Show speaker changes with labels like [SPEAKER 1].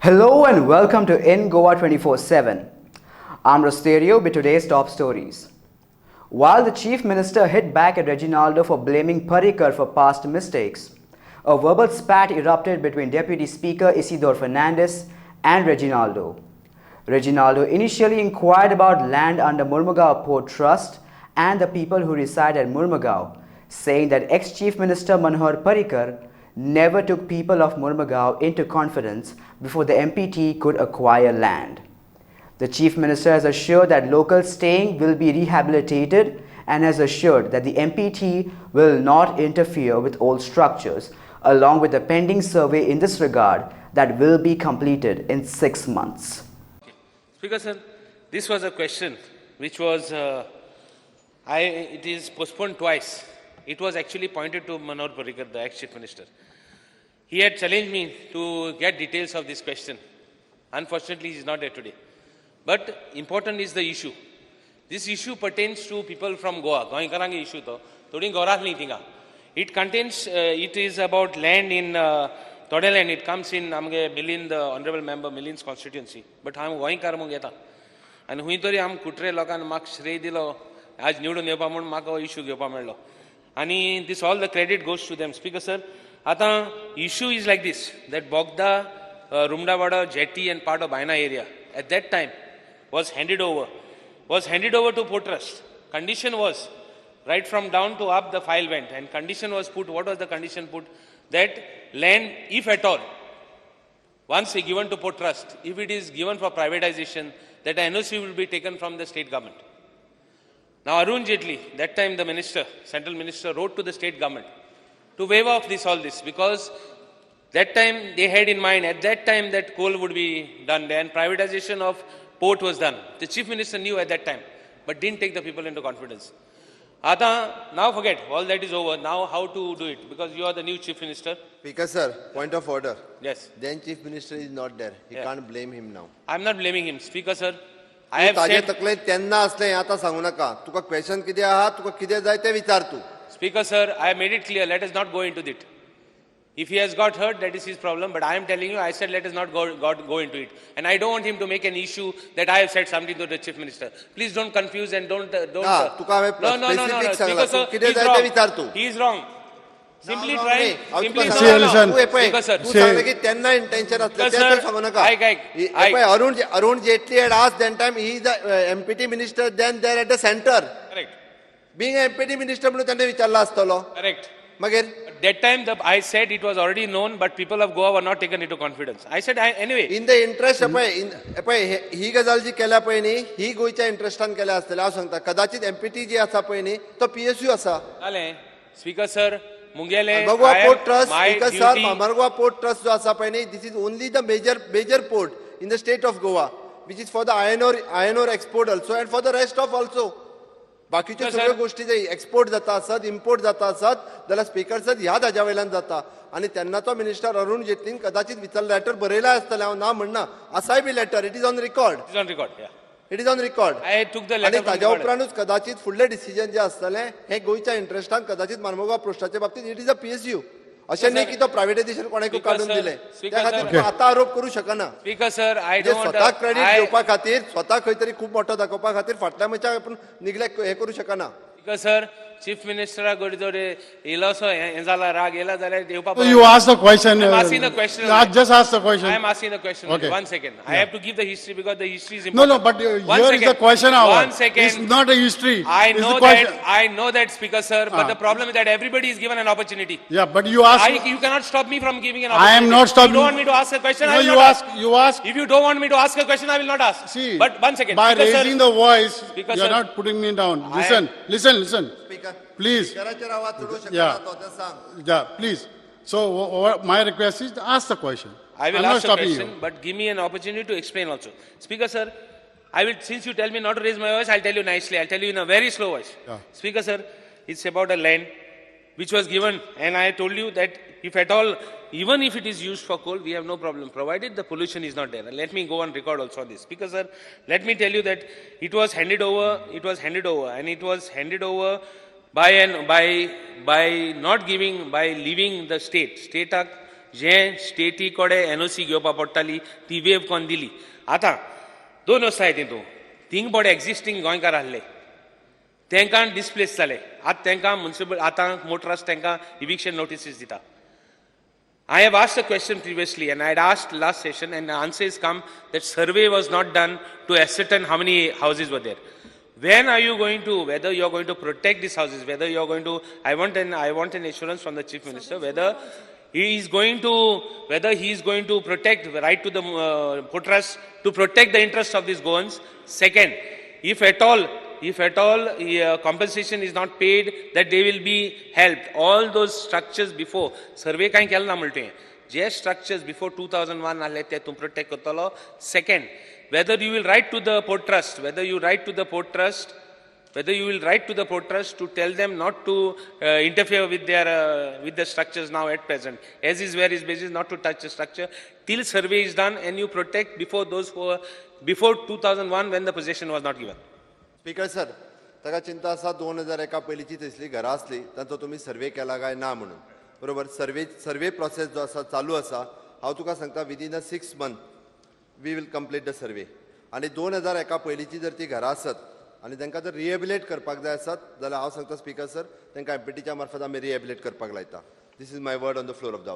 [SPEAKER 1] Hello and welcome to In Goa 24/7. I'm Rosterio with today's top stories. While the Chief Minister hit back at Reginaldo for blaming Parrikar for past mistakes, a verbal spat erupted between Deputy Speaker Isidore and Reginaldo. Reginaldo initially inquired about land under Murmugao Port Trust and the people who reside at Murmugao, saying that ex-Chief Minister Manohar Parrikar never took people of Murmugao into confidence before the MPT could acquire land. The Chief Minister has assured that locals staying will be rehabilitated and has assured that the MPT will not interfere with old structures, along with a pending survey in this regard that will be completed in 6 months.
[SPEAKER 2] Speaker sir, this was a question which was, it is postponed twice. It was actually pointed to Manohar Parrikar, the ex-Chief Minister. He had challenged me to get details of this question. Unfortunately, he is not there today. But important is the issue. This issue pertains to people from Goa. Issue it contains, it is about land in Todeland. It comes in Milin, the Honorable Member Milin's constituency. But I am going to and huitori am kutre lokan mak shrey dilo आज निवडून येवपा म्हणून म्हाका issue घेवपा मेळ्ळो आनी this all the credit goes to them. Speaker sir, आता issue is like this, that Bogda, Rumdawada, Jetty and part of Baina area at that time was handed over to Port Trust. Condition was, right from down to up the file went, and condition was put, what was the condition put? That land, if at all, once given to Port Trust, if it is given for privatization, that NOC will be taken from the state government. Now Arun Jaitley, that time the minister, central minister, wrote to the state government to waive off all this, because that time they had in mind, at that time, that coal would be done and privatization of port was done. The chief minister knew at that time, but didn't take the people into confidence. Now forget, all that is over. Now how to do it? Because you are the new chief minister.
[SPEAKER 3] Speaker sir, point of order.
[SPEAKER 2] Yes.
[SPEAKER 3] Then chief minister is not there. You can't blame him now.
[SPEAKER 2] I'm not blaming him. Speaker sir, I have said...
[SPEAKER 3] त्यांना असले आता सांगू नका. तुका question किती आहात, तुका किती जाय ते विचार तू.
[SPEAKER 2] Speaker sir, I have made it clear, let us not go into it. If he has got hurt, that is his problem. But I am telling you, I said let us not go into it. And I don't want him to make an issue that I have said something to the chief minister. Please don't confuse and don't.
[SPEAKER 3] No.
[SPEAKER 2] Speaker sir, he is wrong. He is wrong. Simply trying. Speaker sir.
[SPEAKER 3] त्यांना intention असलं ते सांगू नका. Arun Jaitley had asked that time, he is the MPT minister then there at the center.
[SPEAKER 2] Correct.
[SPEAKER 3] Being MPT minister म्हणून त्यांनी विचारला असतलो.
[SPEAKER 2] Correct.
[SPEAKER 3] मागीर
[SPEAKER 2] that time I said it was already known, but people of Goa were not taken into confidence. I said anyway.
[SPEAKER 3] In the interest ही गजाल जी केल्या पळय न्ही, ही गोयच्या इंटरेस्टान केल्या आसतले. हांव सांगता कदाचित MPT जी आसा पळय न्ही, तो PSU आसा.
[SPEAKER 2] जालें. स्पीकर सर, मुंगेले
[SPEAKER 3] Port Trust, Speaker sir, Murmugao Port Trust जो आसा पळय न्ही, this is only the major port in the state of Goa, which is for the iron ore export also and for the rest of also. बाकीच्या सगळ्या गोष्टी जे export जाता आसत, import जाता आसत, जाल्यार स्पीकर सर ह्या हाज्या वयल्यान जाता. आनी तेन्ना तो मिनिस्टर अरुण जेटलीन कदाचित विचारलें, लेटर बरयला आसतलें, हांव ना म्हणना, आसाय B letter, it is on record. It is on record. आनी ताज्या उपरांतूच कदाचित फुडलें डिसिजन जें आसतलें हें गोंयच्या इंटरेस्टान कदाचित मर्मुगांव पोस्टाच्या बाबतींत इट इज अ PSU. अशें न्ही की तो प्रायव्हेटायझेशन कोणाकूय काडून दिलें. त्या खातीर आतां आरोप करूं शकना.
[SPEAKER 2] स्पीकर सर,
[SPEAKER 3] स्वता क्रेडीट घेवपा खातीर, स्वता खंय तरी खूब मोठो दाखोवपा खातीर फाटल्या मनशाक आपूण निग्लेक्ट हे करूं शकना.
[SPEAKER 2] स्पीकर सर, chief minister इलोसो हे जाला राग येला जाल्यार देवपा.
[SPEAKER 4] You ask the question.
[SPEAKER 2] I'm asking the question.
[SPEAKER 4] Just ask the question.
[SPEAKER 2] I am asking the question.
[SPEAKER 4] Okay.
[SPEAKER 2] 1 second. I have to give the history because the history is important.
[SPEAKER 4] No, but here is the question hour.
[SPEAKER 2] 1 second.
[SPEAKER 4] It's not a history.
[SPEAKER 2] I know that, Speaker sir, but the problem is that everybody is given an opportunity.
[SPEAKER 4] Yeah, but you ask.
[SPEAKER 2] You cannot stop me from giving an opportunity.
[SPEAKER 4] I am not stopping.
[SPEAKER 2] You don't want me to ask a question,
[SPEAKER 4] No,
[SPEAKER 2] I will
[SPEAKER 4] you
[SPEAKER 2] not
[SPEAKER 4] ask. You ask.
[SPEAKER 2] If you don't want me to ask a question, I will not ask.
[SPEAKER 4] See,
[SPEAKER 2] but 1 second.
[SPEAKER 4] By
[SPEAKER 2] Speaker
[SPEAKER 4] raising the voice,
[SPEAKER 2] Speaker
[SPEAKER 4] you are
[SPEAKER 2] sir,
[SPEAKER 4] not putting me down. Listen. Please. Yeah, please. So my request is to ask the question.
[SPEAKER 2] I will ask the question, but give me an opportunity to explain also. Speaker sir, since you tell me not to raise my voice, I'll tell you nicely. I'll tell you in a very slow voice.
[SPEAKER 4] Yeah.
[SPEAKER 2] Speaker sir, it's about a land which was given, and I told you that if at all, even if it is used for coal, we have no problem, provided the pollution is not there. And let me go on record also on this. Speaker sir, let me tell you that it was handed over, and it was handed over by leaving the state. जे स्टेटी कडेन NOC घेवपाक पडटाली ती wave कोण दिली. आतां 2 वर्सां तितून thing पडे एक्झिस्टींग गोंयकार आहले तांकां डिस्प्लेस जाले. आतां तांकां म्युनिसिपल आतां मोटरास तांकां इविक्शन नोटिसीस दिता. I have asked a question previously and I had asked last session and the answer has come that survey was not done to ascertain how many houses were there. When are you going to, whether you are going to protect these houses, whether you are going to, I want an assurance from the Chief Minister whether he is going to protect the right to the Potras, to protect the interests of these Goans. Second, if at all compensation is not paid, that they will be helped. All those structures before survey kain kela na multe je structures before 2001 ahle te tum protect kotalo. Second, whether you will write to the port trust, whether you will write to the port trust to tell them not to interfere with their with the structures now at present, as is where is basis, not to touch the structure till survey is done, and you protect before those who were before 2001 when the possession was not given.
[SPEAKER 3] Speaker sir, ताका चिंता आसा 2001 पयलींची थंयसली घरां आसली तांचो तुमी सर्वे केला काय ना म्हणून. बरोबर. सर्वे प्रोसेस जो आसा चालू आसा. हांव तुका सांगता within 6 months we will complete the survey. आनी 2001 पयलींची जर ती घरां आसत आनी तांकां जर रिहेबिलेट करपाक जाय आसत जाल्यार हांव सांगता स्पीकर सर तांकां एमपीटीच्या मार्फत आमी रिहेबिलेट करपाक लायता. This is my word on the floor of the house.